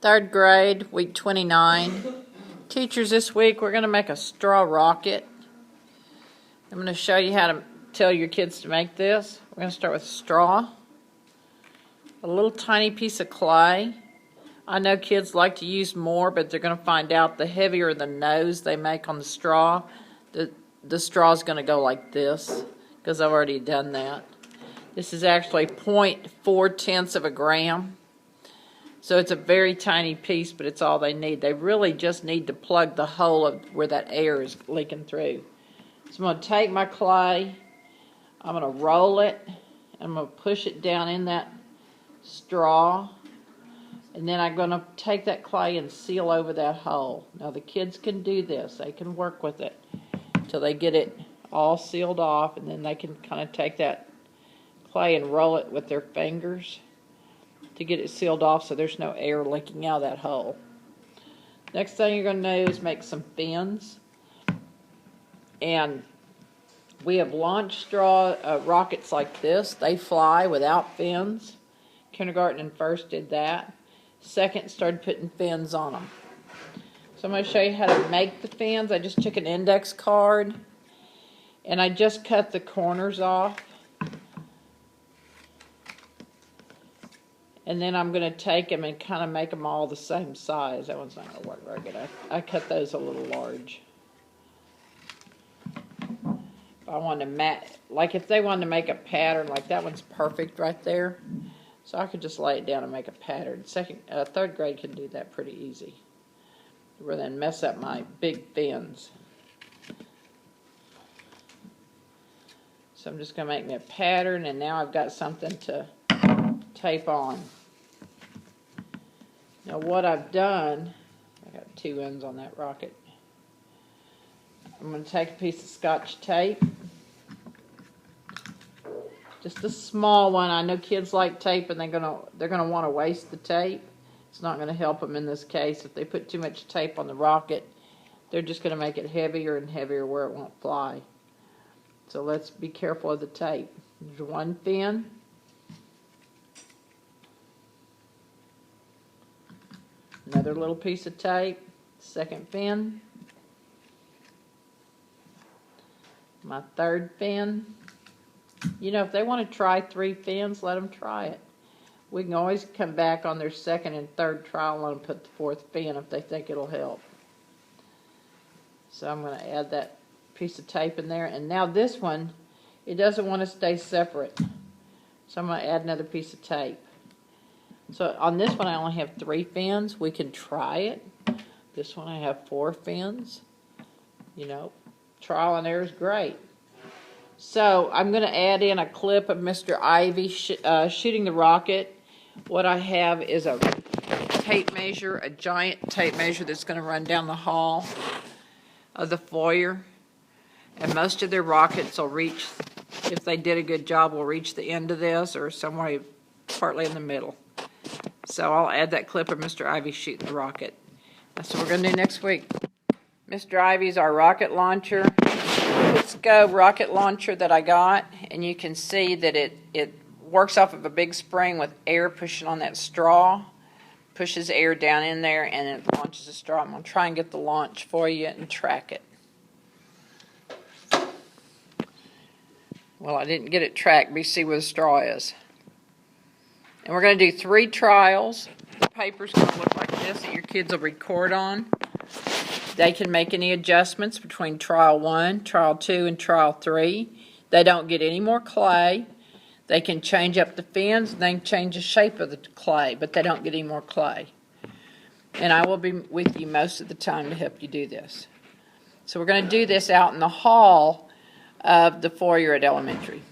Third grade, week 29. Teachers, this week we're going to make a straw rocket. I'm going to show you how to tell your kids to make this. We're going to start with straw, a little tiny piece of clay. I know kids like to use more, but they're going to find out the heavier the nose they make on the straw, the straw is going to go like this, because I've already done that. This is actually 0.4 of a gram. So it's a very tiny piece, but it's all they need. They really just need to plug the hole of where that air is leaking through. So I'm going to take my clay, I'm going to roll it, and I'm going to push it down in that straw, and then I'm going to take that clay and seal over that hole. Now the kids can do this. They can work with it until they get it all sealed off, and then they can kind of take that clay and roll it with their fingers to get it sealed off so there's no air leaking out of that hole. Next thing you're going to do is make some fins. And we have launched straw rockets like this. They fly without fins. Kindergarten and first did that. Second started putting fins on them. So I'm going to show you how to make the fins. I just took an index card and I just cut the corners off. And then I'm going to take them and kind of make them all the same size. That one's not going to work very good. I cut those a little large. If I wanted to like if they wanted to make a pattern, like that one's perfect right there. So I could just lay it down and make a pattern. Third grade can do that pretty easy. Rather than mess up my big fins. So I'm just going to make me a pattern, and now I've got something to tape on. Now what I've done, I got two ends on that rocket. I'm going to take a piece of Scotch tape, just a small one. I know kids like tape, and they're gonna want to waste the tape. It's not going to help them in this case. If they put too much tape on the rocket, they're just going to make it heavier and heavier where it won't fly. So let's be careful of the tape. There's one fin. Another little piece of tape, second fin, my third fin. You know, if they want to try 3 fins, let them try it. We can always come back on their second and third trial and let them put the 4th fin if they think it'll help. So I'm going to add that piece of tape in there. And now this one, it doesn't want to stay separate. So I'm going to add another piece of tape. So on this one I only have 3 fins. We can try it. This one I have 4 fins. You know, trial and error is great. So I'm going to add in a clip of Mr. Ivy shooting the rocket. What I have is a tape measure, a giant tape measure that's going to run down the hall of the foyer. And most of their rockets will reach, if they did a good job, will reach the end of this or somewhere partly in the middle. So I'll add that clip of Mr. Ivy shooting the rocket. That's what we're going to do next week. Mr. Ivy's our rocket launcher. Let's go rocket launcher that I got, and you can see that it works off of a big spring with air pushing on that straw. Pushes air down in there, and it launches the straw. I'm going to try and get the launch for you and track it. Well, I didn't get it tracked, but you see where the straw is. And we're going to do 3 trials. The paper's going to look like this that your kids will record on. They can make any adjustments between trial 1, trial 2, and trial 3. They don't get any more clay. They can change up the fins, and they can change the shape of the clay, but they don't get any more clay. And I will be with you most of the time to help you do this. So we're going to do this out in the hall of the foyer at elementary.